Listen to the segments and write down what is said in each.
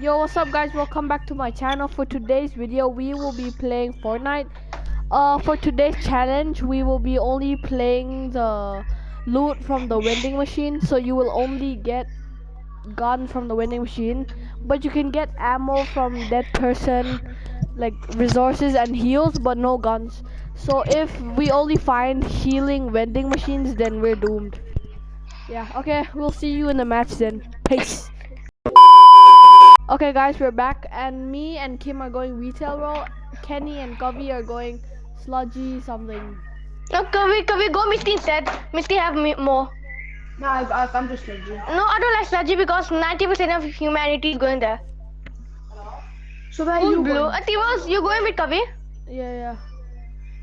Yo, what's up guys? Welcome back to my channel. For today's video, we will be playing Fortnite. For today's challenge, we will be only playing the loot from the vending machine. So you will only get gun from the vending machine, but you can get ammo from that person, like resources and heals, but no guns. So if we only find healing vending machines, then we're doomed. Yeah, okay, we'll see you in the match then. Peace. Okay guys, we're back, and me and Kim are going retail role. Kenny and Covey are going sludgy something. No, can we go Misty instead? Misty have more. No, I'll come to sludgy. No, I don't like sludgy because 90% of humanity is going there. So where Who's you blue? going? Tivos, you going with Kavi? Yeah.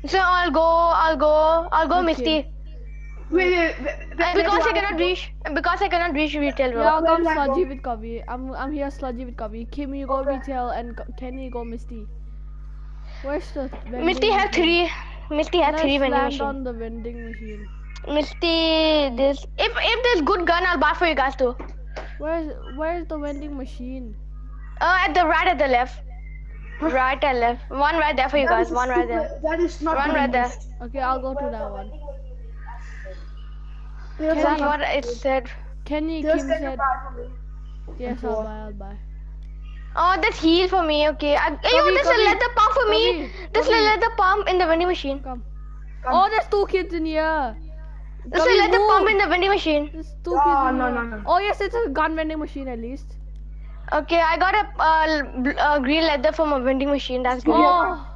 So I'll go Okay. Misty. Wait. Because I cannot reach retail row. Yeah, I'll come Where do I sludgy go? with Covey. I'm here sludgy with Covey. Kim, you go retail, and Kenny go Misty. Where's the vending Misty has machine? 3. Misty has 3 Let's vending land machine. on the vending machine. Misty, this if there's good gun, I'll buy for you guys too. Where's the vending machine? At the right, at the left. Right and left. One right there for you guys. One right there. That is not One good right there. enough. Okay, I'll go to that one. That's Kenny, what it said. Kim Just get said a buy for me. yes. I'll buy. Oh, that's heal for me. Okay. There's a leather pump for me. There's a leather pump in the vending machine. Come. Oh, there's 2 kids in here. There's a Covey, leather move. pump in the vending machine. There's 2 kids in no, here. no. Oh yes, it's a gun vending machine at least. Okay, I got a green leather from a vending machine. That's good. Oh,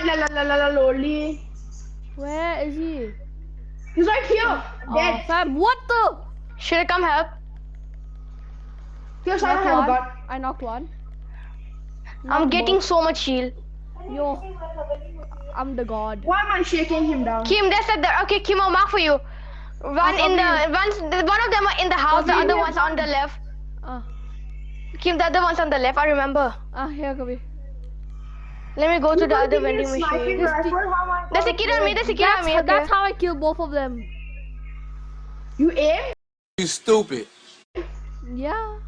La lolly. where is he? He's right here. Oh, Dead. fam, what the? Should I come help? Yes, I don't Knocked have a one. gun. I knocked one. I'm Knocked getting both. so much shield. Yo, I'm the god. Why am I shaking him down? Kim, that's at the okay. Kim, I'll mark for you. One of them are in the house. The Copy. other one's on the left. Ah, Kim, the other one's on the left. I remember. here, Covey. Let me go to the You other give me a vending sniping machine. rifle? How am I There's a gonna kid on me. play? There's a kid on me. Okay. That's how I killed both of them. You aim? You stupid. Yeah.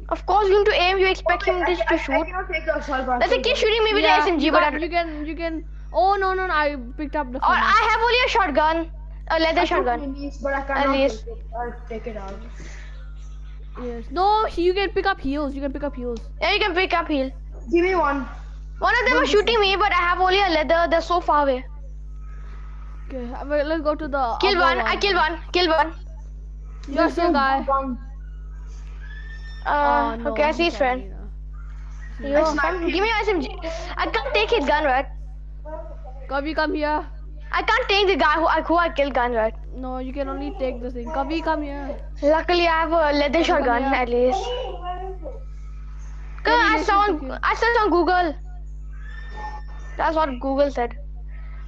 Of course, you need to aim. You expect him to I shoot. cannot take the assault rifle. There's a kid shooting me with Yeah, an SMG, you but can, you can. Oh no, I picked up the. or I have only a shotgun, a leather I shotgun. took minis, but I cannot least. take it. I'll take it out. Yes. No, you can pick up heals. You can pick up heals. Yeah, you can pick up heal. Give me one. One of them was shooting me, but I have only a leather. They're so far away. Okay, wait, let's go to the. Kill other one. I kill one. Kill one. You're still guy. Oh, no, Okay, I see his he's friend. sorry, Yo, give me your SMG. I can't take his gun, right? Covey, come here. I can't take the guy who I killed gun, right? No, you can only take the thing. Covey, come here. Luckily, I have a leather shotgun here. at least. Kenny, I let's saw shoot you. on Google. That's what Google said.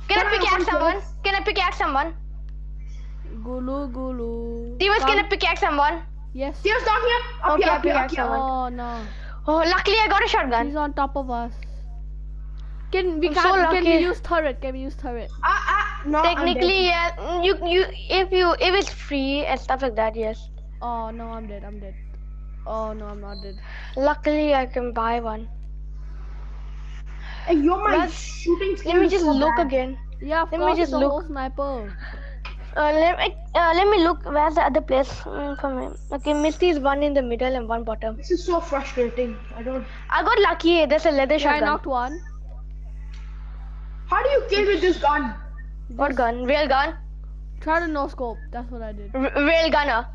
Can I pickaxe someone? Can I pickaxe someone? Gulu. Tivas, Come. can I pickaxe someone? Yes. Tears down here. Up Okay, here, I up here, up pickaxe here. someone. Oh no. Oh, luckily I got a shotgun. He's on top of us. Can we I'm so can we lucky. use turret? Can we use turret? No, Technically, yeah. If it's free and stuff like that, yes. Oh no, I'm dead. Oh no, I'm not dead. Luckily, I can buy one. Hey, you're my Let's- shooting skill Let me is just so look bad. again. Yeah, of Let me course, just the look. whole sniper. Let me look. Where's the other place? Come here. Okay, Misty is one in the middle and one bottom. This is so frustrating. I don't. I got lucky. There's a leather Yeah, I shotgun. knocked one. How do you kill with this gun? What gun? Real gun? Try to no scope. That's what I did. Real gunner.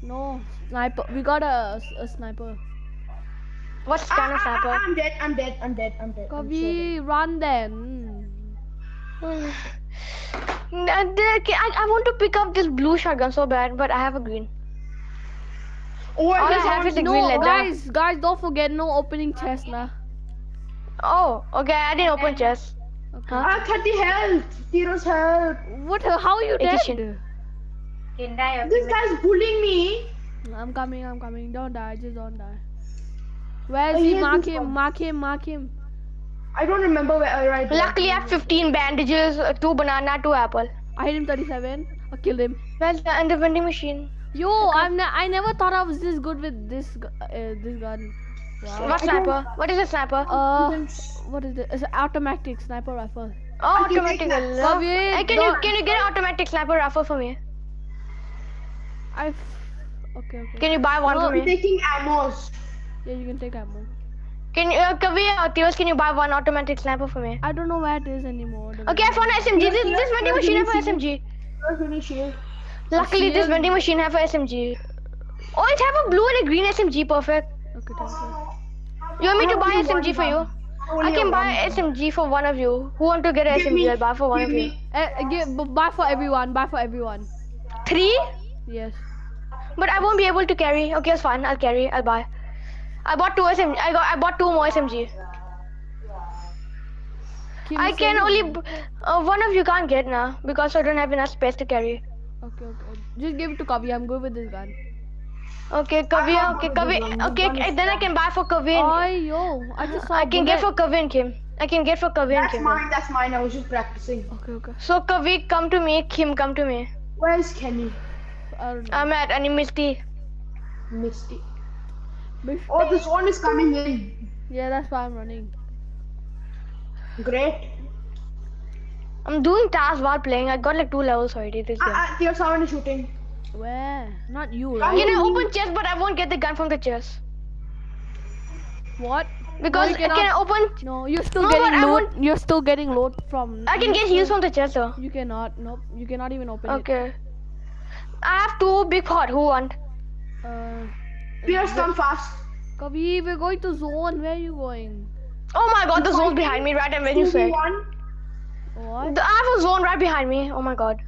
No, sniper. We got a sniper. What kind of sniper? I'm dead. I'm dead. I'm dead. I'm dead. I'm so Covey, dead. run then. I want to pick up this blue shotgun so bad, but I have a green. Oh, All I he's have on. is a green No, leather. guys, don't forget no opening chest now. Oh, okay. I didn't open chest. Okay. Huh? 30 health. Zero's health. What? How are you Edition. dead? This guy's bullying me. I'm coming. Don't die. Just don't die. Where Oh, is he? here's Mark this him. one. Mark him. I don't remember where I write. Luckily, I have 15 bandages, 2 banana, 2 apple. I hit him 37. I killed him. Well, and the vending machine. Yo, I never thought I was this good with this gun. Wow. What sniper? What is a sniper? What is it? It's an automatic sniper rifle. Oh, I can automatic. take that. Love. Kavi, Hey, can you get an automatic sniper rifle for me? Okay. Can you buy one No, for I'm me? taking ammos. Yeah, you can take ammo. Can you, Kavi, Teos, can you buy one automatic sniper for me? I don't know where it is anymore. Okay, I found an SMG. This vending machine have a SMG. Shield. Luckily, this shield. vending machine have a SMG. Oh, it have a blue and a green SMG. Perfect. Okay, thank you. You want me to buy Only SMG one for you? gun. Only I can a buy one gun. SMG for one of you. Who want to get an Give SMG? me- I'll buy for one give of you. me- Buy for everyone. Buy for everyone. 3? Yes. But I won't be able to carry. Okay, it's fine. I'll carry. I'll buy. I bought 2 SMG. I bought 2 more SMG. Kim I is can saying- only. One of you can't get now because I don't have enough space to carry. Okay. Just give it to Kavi. I'm good with this gun. Okay, Kavi. Okay, Kavi. Okay, then I can buy for Kavi. Oh, yo. I just saw I a can get for bullet. Kavi and Kim. I can get for Kavi and That's Kim. mine. That's mine. I was just practicing. Okay. So Kavi, come to me. Kim, come to me. Where's Kenny? I don't know. I'm at Animisty. Misty. Bish- Oh, the zone is coming in. Yeah, that's why I'm running. Great. I'm doing tasks while playing. I got like 2 levels already this game. There's someone shooting. Where? Not you, I'm right? gonna open chest, but I won't get the gun from the chest What? because you I cannot- can open. No, you're still No, but getting I loot. want- You're still getting loot from. I can get heals from the chest though. You cannot. Nope. You cannot even open Okay. I have 2 big pot. Who want? it. Pierce, come fast. Kavi, we're going to zone. Where are you going? Oh my god, the zone's behind me right when you said. 2v1. What? I have a zone right behind me. Oh my god.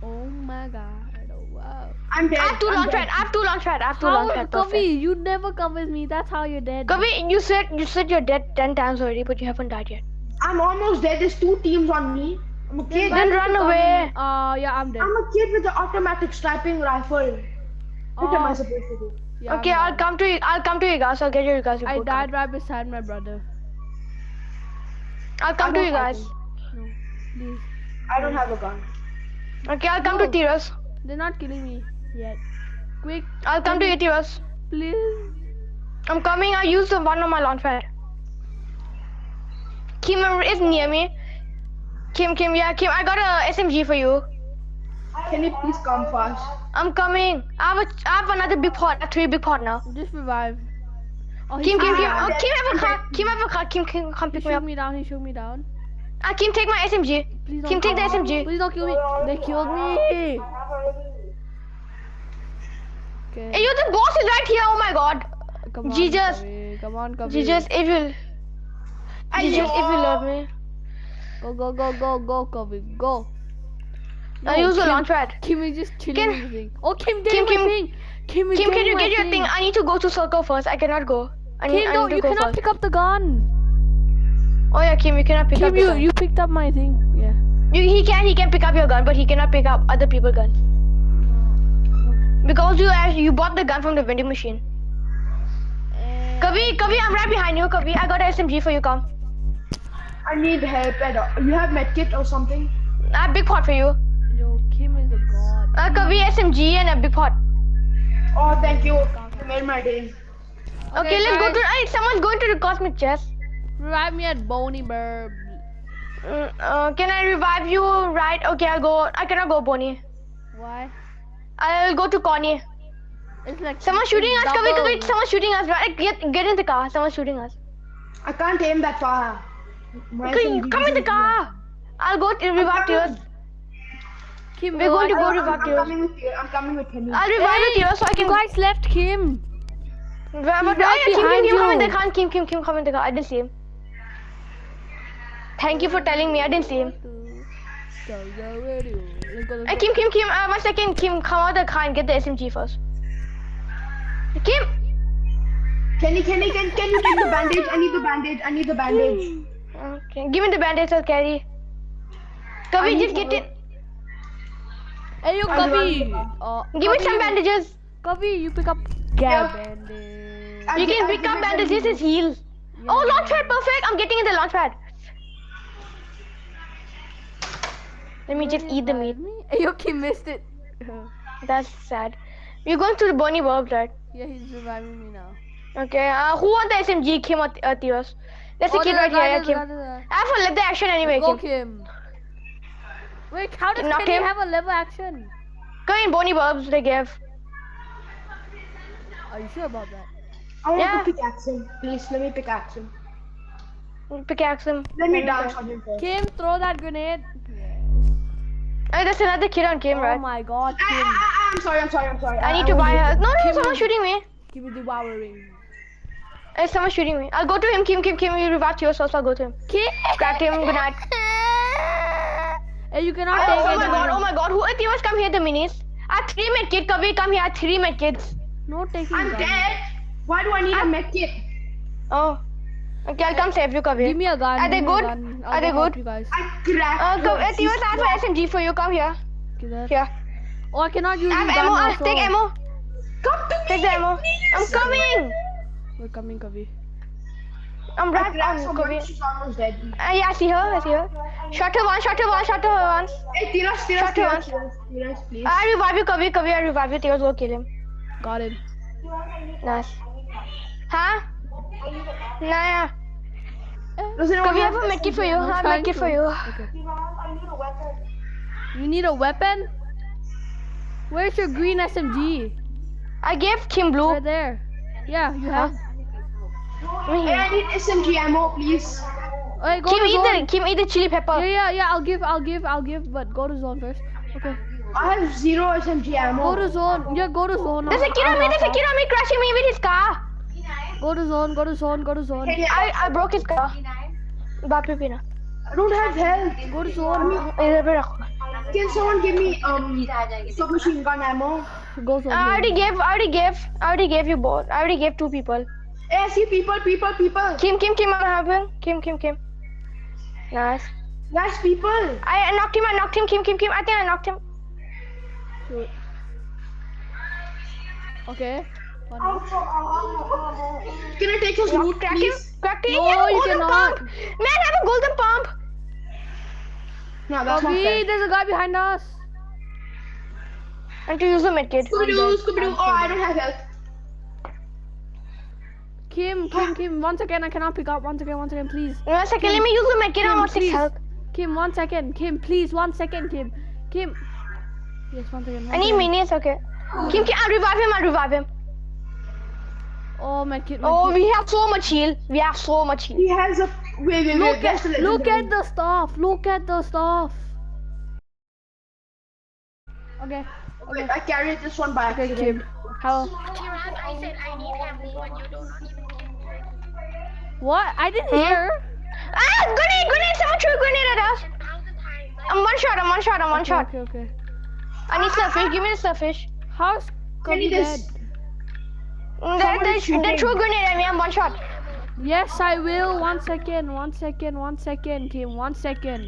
Oh my god. Oh, wow. I'm dead. I have 2 I'm launch dead. pad. I have 2 launch pad. I have 2 How, launch pad. Kavi? Perfect. You never come with me. That's how you're dead. Kavi, you said you're dead 10 times already, but you haven't died yet. I'm almost dead. There's 2 teams on me. I'm a kid. Then run away. Yeah, I'm dead. I'm a kid with an automatic sniping rifle. What am I Oh, supposed to do? yeah, Okay, I'm I'll dead. come to you. I'll come to you guys. I'll get you guys. I died right beside my brother. I'll come to you guys. No, please. I don't have a gun. Okay, I'll come to No. Tiras. They're not killing me yet. Quick, I'll come to you, Tiras. please. I'm coming. I used the one on my launch pad. Kim is near me. Kim, yeah, Kim. I got a SMG for you. Can you please come fast? I'm coming. I have another big pot. I have 3 big pot now. Just revive. Oh, he Kim. shoot me Oh, down. Kim have a car. Kim have a car. Kim, come He pick me shoot up. me down. He shoot me down. Kim, take my SMG. Please don't Kim, take the kill me. SMG. Please don't kill me. They killed me. Okay. Hey, yo, the boss is right here. Oh my god. Come on, Jesus. Kavi. Come on, Kavi. Jesus, evil. Jesus, if you love me. Go, Kavi. Go. I Yo, use the Kim- launch pad. Kim is just chilling Kim- with the thing. Oh, Kim, Kim, getting my Kim- thing. Kim is Kim, can getting you my get your thing? I need to go to circle first. I cannot go. I Kim, no, need to you go cannot first. pick up the gun. Oh yeah, Kim, you cannot pick up Kim, your gun. you picked up my thing. Yeah. He can pick up your gun, but he cannot pick up other people's gun. Because you bought the gun from the vending machine. Kavi, I'm right behind you, Kavi. I got an SMG for you, come. I need help. You have medkit or something? I have big pot for you. Yo, Kim is a god. Kavi, SMG and a big pot. Oh, thank you. You made my day. Okay, let's go guys, to. Hey, someone's going to the cosmic chest. Revive me at Boney Burb. Can I revive you? Right? Okay, I'll go. I cannot go, Bonnie. Why? I'll go to Connie. It's like Someone's shooting us. double. Kavi, someone's shooting us. Right? Get in the car. Someone's shooting us. I can't aim that far. My Okay, SMG come in the is car. I'll go to revive yours. Kim, We're going to here. go I'm revive yours. coming with you. I'm coming with Kenny. I'll revive it here so I You can. guys left Kim. Revive it. right Oh yeah, Kim, behind come in the you. car. Kim, come in the car. I didn't see him. Thank you for telling me. I didn't see him. Let's go. Hey, Kim. 1 second. Kim, come out of the car and get the SMG first. Kim. Kenny, can you take the bandage? I need the bandage. Okay, give me the bandage. I'll carry. Kavi, just get it. Hey, yo, I'll Kavi. Give me some bandages. Kavi, you pick up Yeah. bandage. I'll You gi- can I'll pick give up you bandages. It's heal. Oh, launch pad, perfect. I'm getting in the launch pad. Let me just eat the meat. Hey, yo, Kim missed it. That's sad. We're going to the Bonnie Burbs, right? Yeah, he's reviving me now. Okay. Who wants the SMG? Kim or Theos? There's a Oh, kid there's right here. Yeah, there's Kim. there's I have to let the action anyway, Go, Kim. Kim. Wait, how does Knock Kenny him. have a level action? Come in, Bonnie Bubs. They give. Are you sure about that? I want Yeah. to pickaxe him. Please, let me pickaxe him. Pickaxe him. Let me dance on him first. Kim, throw that grenade. Hey, there's another kid on Kim, Oh right? my god, Kim. I'm sorry. I need to buy her. No, Kim someone's shooting me. Give me the devouring. Hey, someone's shooting me. I'll go to him. Kim, you revive yourself. I'll go to him. Kim! Cracked him. Good night. Hey, you cannot take it. Oh my god. Who Theos, come here, the minis. I have 3 med kit. Kabir, come here. I have 3 med kits. No taking I'm gun. dead. Why do I need a med kit? Oh. Okay, I'll come save you, Kabir. Give me a gun. Are they give me a good? gun. Are I'll they go help good? You guys. I cracked. Theos, I have an SMG for you. Come here. Okay, there. Here. Oh, I cannot use I have this gun ammo. also. Take ammo. Come to me. Take the ammo. I'm coming. We're coming, Kavi. I'm I right cracked on someone. Kabir. She's almost dead. Yeah, I see her. Shot her once. Hey, Tiras, please. I revive you, Kabir. I revive you. Theos, go kill him. Got him. Nice. Huh? Nah. Does anyone Kabir, I have have a medkit for you. I'm I have a trying medkit to. for you. Okay. You need a weapon? Where's your green SMG? I gave Kim blue. Right there. Yeah, you have. Hey, I need SMG ammo, please. Hey, go to zone. Kim eat the chili pepper. Yeah. I'll give. But go to zone first. Okay. I have 0 SMG ammo. Go to zone. Yeah, go to zone. There's a kid on me crashing me with his car. Go to zone. Hey, I broke his car. Baap pe pina. I don't have health. Go to zone. Idhar pe rakho. Can someone give me submachine gun ammo? Go zone. I already gave you both. I already gave 2 people. Hey, I see people. Kim, I'm having. Kim. Nice. Nice people. I knocked him. Kim. I think I knocked him. Shoot. Okay. One. Can I take his loot, Crack him. please? Cracked him. No, He has a you golden cannot. pump. Man, I have a golden pump. No, that's not Kavi, fair. there's a guy behind us. And to use a medkit. Scooby-Doo. Oh, I don't have health. Kim. 1 second. I cannot pick up. 1 second, please. 1 second, let me use the medkit. I want 6 please. health. Kim, 1 second. Kim, please, 1 second, Kim. Yes, 1 second. I need minis, okay. Kim, I'll revive him. Oh, my kid. Oh, we have so much heal. He has a... Wait. Look that's the at legendary. the stuff. Okay. Wait, I carried this one by Okay, accident. Kim. How? I said I need ammo and you don't even give me. What? I didn't hear. Ah, grenade! Someone threw a grenade at us. 1,000 times. I'm one shot. Okay. I need starfish. Give me the starfish. How's Kavi Kenny, dead? this- They threw a grenade at me. I'm one shot. Yes, I will. 1 second, Kim. 1 second.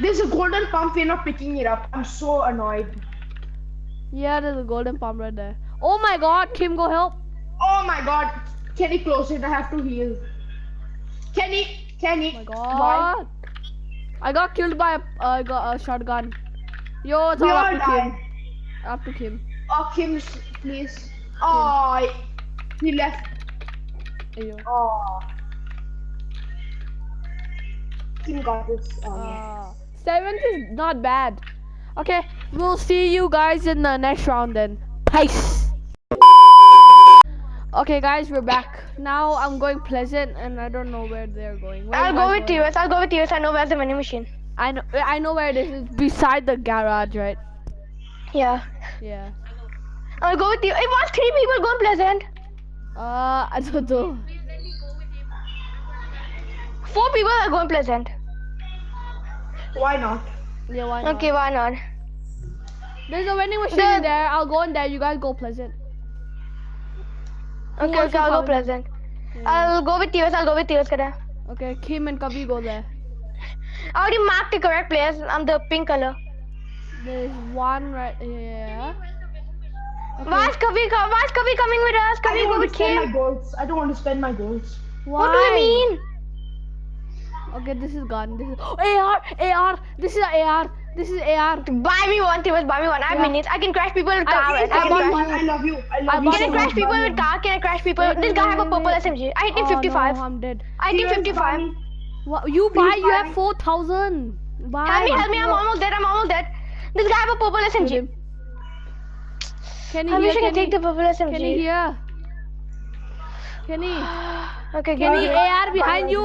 There's a golden pump. We're not picking it up. I'm so annoyed. Yeah, there's a golden pump right there. Oh my god, Kim, go help. Oh my god. Kenny, close it. I have to heal. Kenny. Oh my Why? god. I got killed by a shotgun. Yo, it's We all all up to died. Kim. Up to Kim. Oh, Kim, please. Oh, he left. Ayo. Oh. Kim got this. 7th is not bad. Okay, we'll see you guys in the next round then. Peace. Okay, guys, we're back. Now I'm going Pleasant, and I don't know where they're going. Where I'll you go guys with going? TOS. I know where's the vending machine. I know where it is. It's beside the garage, right? Yeah. Yeah. I'll go with you. It was 3 people going Pleasant. I don't know. 4 people are going Pleasant. Why not? Yeah, why not? Okay, why not? There's a vending machine The- in there. I'll go in there. You guys go Pleasant. Okay, wants to I'll go come? Pleasant. Yeah. I'll go with TOS. Kada. Okay, Kim and Kavi go there. I already marked the correct place. I'm the pink color. There's one right here. Okay. Why is Kavi coming with us? I Kavi don't go want with to spend my Kim. goals. I don't want to spend my goals. Why? What do you mean? Okay, this is gun. This is AR. This is a AR. This is AR. Buy me one, Timus. Buy me one. I have Yeah. minis. I can crash people with I- car. I I can bought crash. one. I love you. I I love you. bought Can I one. crash people with car? Can I crash people? Wait, This wait, guy wait, have a wait, purple wait. SMG. I hit him Oh, 55. no, I'm dead. I hit him Tears, 55. buy me. What? You buy? Please You buy have me. 4,000. Buy. Help me. I'm almost dead. I'm almost dead. This guy have a purple Shoot SMG. him. Kenny I here. wish I could Kenny. take the purple SMG. Kenny here. Kenny. Okay, Kenny, go. AR behind you.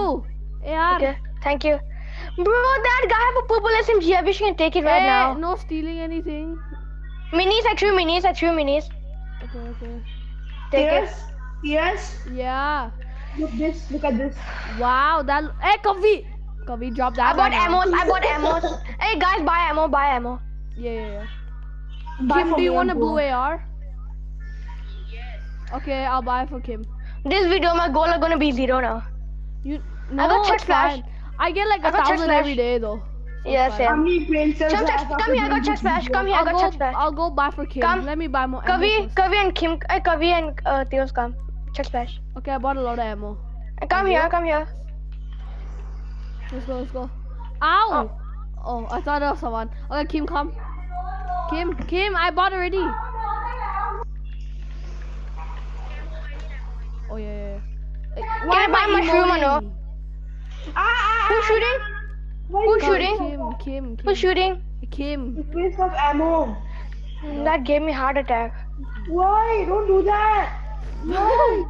AR. Okay, thank you. Bro, that guy have a purple SMG. I wish I can take it right Hey, now. no stealing anything. Minis, I threw minis. Okay, okay. Take it. Tears. Tears. Yeah. Look this. Look at this. Wow, that. Hey, Kavi, drop that. I bought right now. ammo. Hey guys, buy ammo. Yeah. Buy Kim, for do you me, want a I'm blue going. AR? Okay, I'll buy for Kim. This video, my goal are gonna be 0 now. You. No, got chest it's flash. fine. I get like I got chest 1,000 every flash. day though. Yeah, How same. many brain cells Come, I have come after here, I got doing chest this flash. video? Come here, I got chest flash. I'll go buy for Kim. Come. Let me buy more ammo first. Kavi and Kim, Kavi and Theos come. Chest flash. Okay, I bought a lot of ammo. Come here. Let's go. Ow! Oh, I thought it was someone. Okay, Kim, come. Kim, I bought already. Oh yeah. Like, Can I buy mushroom or no? Who's shooting? Who's shooting? Kim. Who's shooting? Kim. Waste of ammo. That gave me heart attack. Why? Don't do that. Why?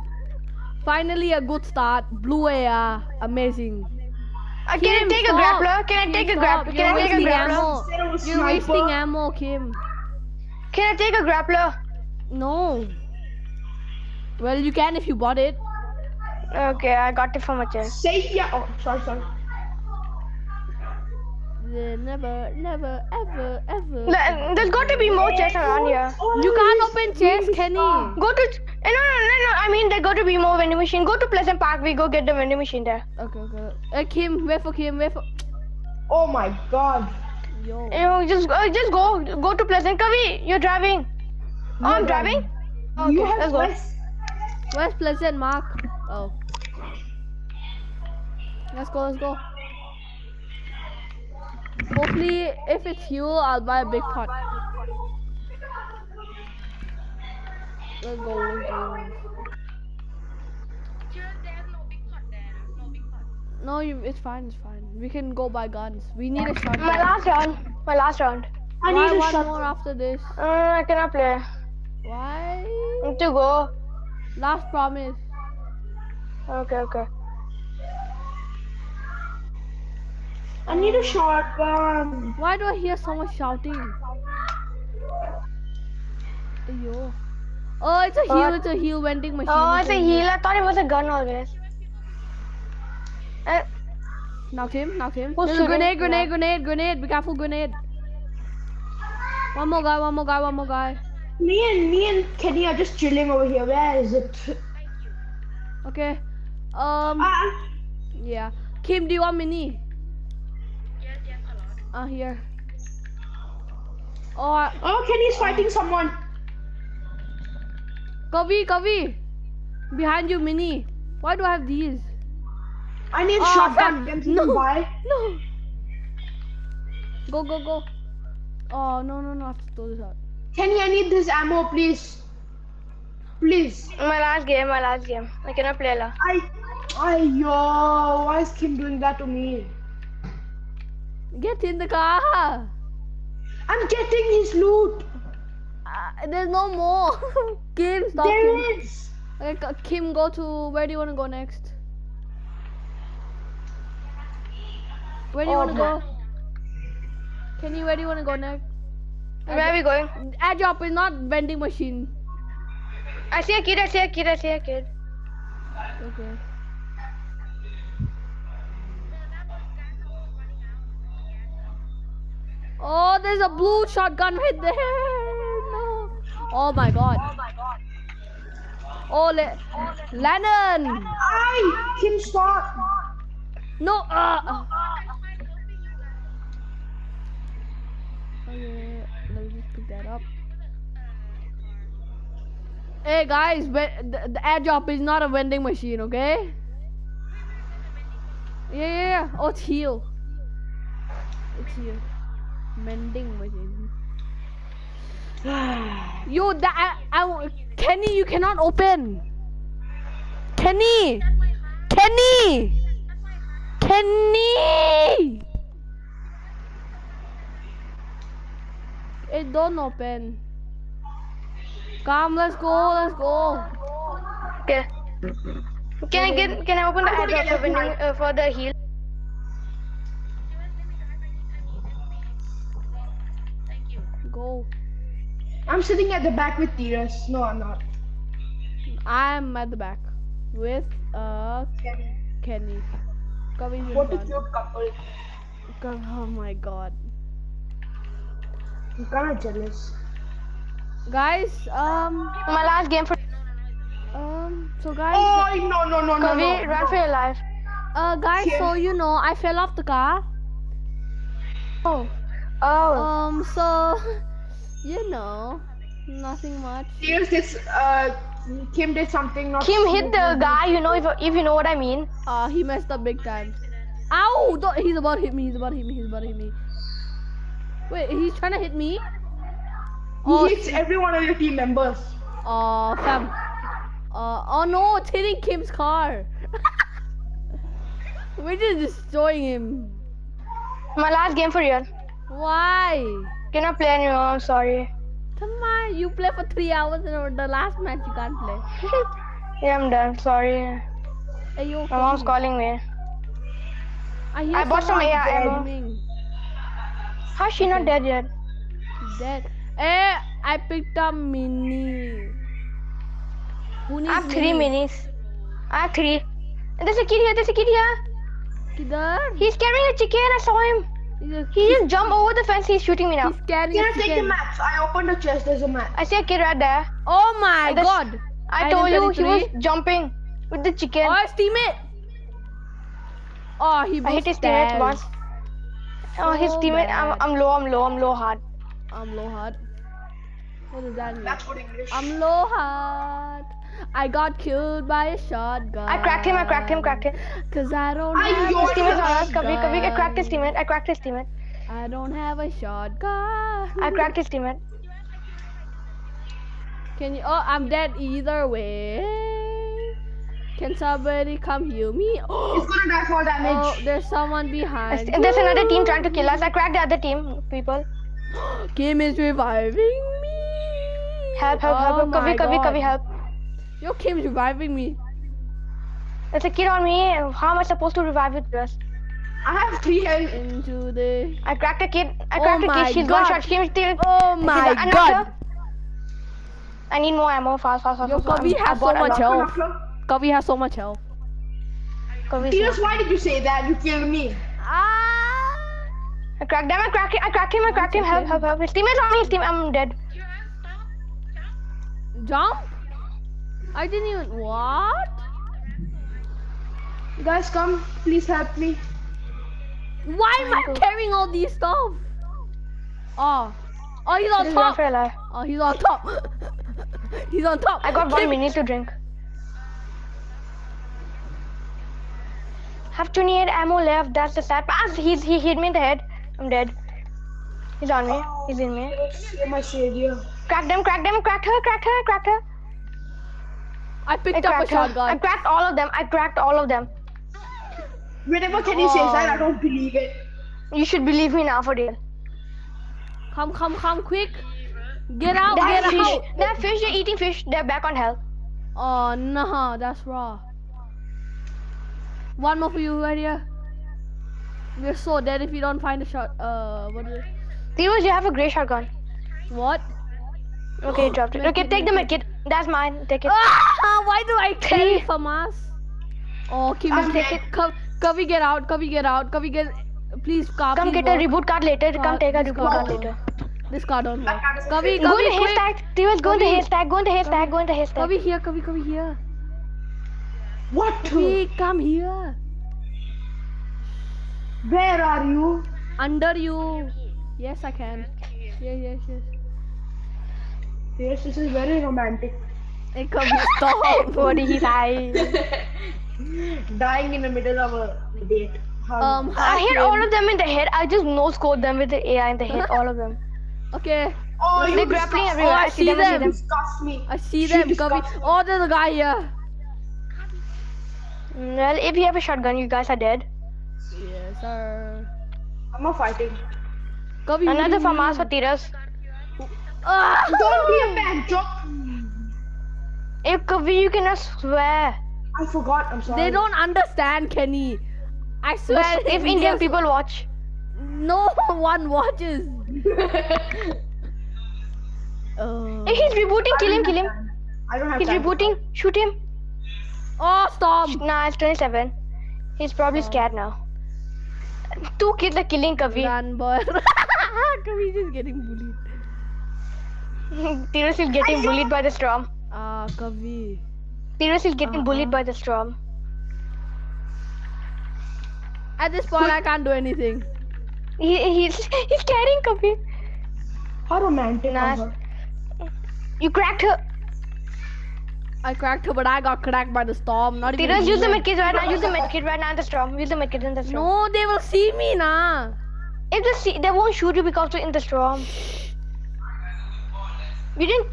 Finally a good start. Blue AR. Amazing. Can I Kim, take a stop. grappler? Can I take a grappler? You're Can I take a wasting grappler? ammo. Instead of a You're sniper. wasting ammo, Kim. Can I take a grappler? No. Well, you can if you bought it. Okay, I got it from a chest. Say yeah. Oh, sorry. Never, ever. There's got to be more chests around here. You can't open chests, Kenny. Go to no. I mean, there got to be more vending machine. Go to Pleasant Park. We go get the vending machine there. Okay. Kim, wait for Kim. Oh my God. Yo. You know, just go to Pleasant. Kavi, you're driving. Oh, I'm driving. Okay, You have let's go. less. Where's Pleasant Mark? Oh. Let's go. Hopefully, if it's fuel, I'll buy a big pot. Let's go. There's no big pot there. No big pot. No, it's fine. We can go buy guns. We need a shotgun. My last round. I Why need a one shot. more after this? I cannot play. Why? I need to go. Last promise. Okay. I need a shotgun. Why do I hear someone shouting? Yo. Oh, it's a heal vending machine. Oh, it's a heal. I thought it was a gun always. Knocked him. Who's There's a shooting? grenade. Be careful, grenade. One more guy. Me and Kenny are just chilling over here. Where is it? Okay. Ah, Yeah. Kim, do you want mini? Yes, a lot. Here. Oh, oh, Kenny's fighting someone. Kavi. Behind you, mini. Why do I have these? I need Oh, shotgun. fuck. Can someone buy? No. Go. Oh, no. I have to throw this out. Kenny, I need this ammo, please. Please. My last game. I cannot play la. Yo, why is Kim doing that to me? Get in the car. I'm getting his loot. There's no more. Kim, stop. There Kim. is. Okay, Kim, go to where do you want to go next? Where do you want to go? Kenny, where do you want to go next? Where are we going? Airdrop is not vending machine. I see a kid. Okay. Oh, there's a blue shotgun right there. No. Oh my god. Oh, Lennon. Kim, stop. No. Okay, let me just pick that up. Hey guys, the airdrop is not a vending machine, okay? Yeah. Oh, it's here. Mending machine. Yo, Kenny, you cannot open. Kenny! Kenny! Kenny! It don't open. Come, let's go, let's go. Okay. Can I open the airdrop for winning for the heal? Thank you. Go. I'm sitting at the back with Tiras. No, I'm not. I'm at the back with Kenny. Coming in What a front. cute couple. Oh my god. I'm kind of jealous. Guys, My last game for so guys, Oh no. Kavi, run for your life. guys, so you know, I fell off the car. Oh. So, you know, nothing much. Tiras, Kim did something not. Kim hit the guy, you know, if you know what I mean. He messed up big time. Ow! He's about to hit me. He's about to hit me. Wait, he's trying to hit me? He hits every one of your team members. Fam. Oh no, it's hitting Kim's car. We're just destroying him. My last game for real. Why? Cannot play anymore, I'm sorry. Come on, you play for 3 hours and the last match you can't play. Yeah, I'm done, sorry. Hey, yo, My mom's calling me. I bought some someone AI ammo. gaming. How's she not dead yet? Dead. Hey, I picked up mini. Who needs I have 3 minis. I have 3. There's a kid here. Kidhar? He's carrying a chicken, I saw him. He just jumped over the fence, he's shooting me now. He's carrying Can a I take the chicken. maps? I opened the chest. There's a map. I see a kid right there. Oh my There's- god. I told you he 33. was jumping with the chicken. Oh, his teammate. Oh, he I hit his teammate stairs. once. Oh, his So teammate. bad. I'm low hard. I'm low hard. What does that mean? That's good English. I'm low hard. I got killed by a shotgun. I cracked him. Cause I don't I have yours a His teammate's on us. shotgun. Kavi, I cracked his teammate. I don't have a shotgun. I cracked his teammate. Can you? Oh, I'm dead either way. Can somebody come heal me? It's gonna die for Oh, damage. there's someone behind. There's another team trying to kill us. I cracked the other team, people. Kim is reviving me. Help. Oh my Kavi, God. help. Yo, Kim's reviving me. There's a kid on me. How am I supposed to revive with this? I have 3 health. Into the. I cracked a kid. Oh my She's God. one shot. She's still. Oh my I knocked god. her. I need more ammo. Fast. Yo, Kavi I has so bought a much lot. health. Kavi has so much health. Kavi's Tiras, not. why did you say that? You killed me. Ah! I cracked them. I cracked him. Help. His teammate's on me. I'm dead. Jump? I didn't even. What? Guys, come. Please help me. Why am I carrying all these stuff? Oh, he's on Just run top. for your life. Oh, he's on top. He's on top. I got 1 Kim- minute to drink. Have 28 ammo left. That's the sad part. He hit me in the head. I'm dead. He's on me. He's in me. You're my savior. Cracked them. Cracked her. I picked up a I shotgun. cracked all of them. Whenever Kenny says that, I don't believe it. You should believe me now for real. Come, quick. Get out, They get have fish. out. They have fish. They're eating fish. They're back on hell. Oh, no, that's raw. One more for you right here. We're so dead if you don't find a shot. What is it? Theos, you have a grey shotgun. What? Okay, you dropped it. Okay, take the medkit. That's mine. Take it. Ah, why do I carry from us? Oh, Kim, I'm take dead. it. Kavi, get out. Please, car. Come please get a go. reboot card later. Come take a This reboot car card don't later. work. This car don't work. That Kavi, Go in the quick. haystack. Theos, go in the Kavi. haystack. Go in the haystack. Kavi here. What? Kavi, come here. Where are you? Under you. Yes, I can. Yes. Yes, this is very romantic. Hey, Kavi, stop. What did he say? Dying in the middle of a date. I hit all of them in the head. I just no scored them with the AI in the head. All of them. Okay. Oh, They're you grappling disgust everywhere. Oh, I see them. I see them. them. disgust me. I see She them coming. disgusts me. Oh, there's a guy here. Well, if you have a shotgun, you guys are dead. Yes, sir. I'm not fighting. Kavi, Another FAMAS for Tiras. Ah! Don't be a man, Jock. If Kavi, you cannot swear. I forgot. I'm sorry. They don't understand, Kenny. I swear. If Indian people watch. No one watches. If he's rebooting, kill him, kill him. I don't have He's time. rebooting, shoot him. Oh, stop. Nah, it's 27. He's probably scared now. 2 kids are killing Kavi. Run, boy. Kavi just getting bullied. Tiras is getting bullied by the storm. Ah, Kavi. Tiras is getting bullied by the storm. At this point, I can't do anything. He's carrying Kavi. How romantic. Nice. of her. You cracked her. I cracked her, but I got cracked by the storm. Not even. Tiras, use the human. medkit right now. Use the medkit right now in the storm. Use the medkit in the storm. No, they will see me now. If they won't shoot you because you're in the storm. You didn't.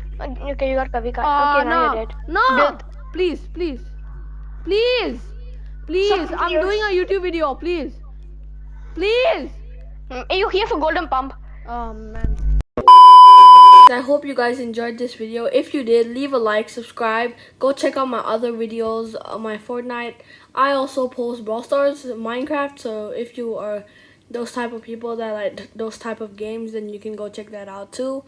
Okay, you got Kavi. Okay, now no. you're dead. No. Build. Please, please. Please. Please. Something I'm else. doing a YouTube video. Please. Please. You here for golden pump? Oh, man. I hope you guys enjoyed this video. If you did, leave a like, subscribe. Go check out my other videos on my Fortnite. I also post Brawl Stars, Minecraft. So if you are those type of people that like those type of games, then you can go check that out too.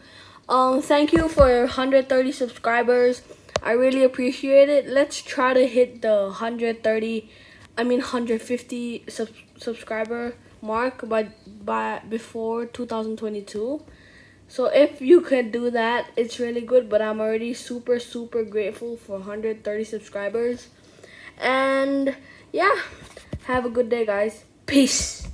Thank you for 130 subscribers. I really appreciate it. Let's try to hit the 150 subscriber mark by before 2022. So if you could do that, it's really good. But I'm already super grateful for 130 subscribers. And yeah, have a good day, guys. Peace.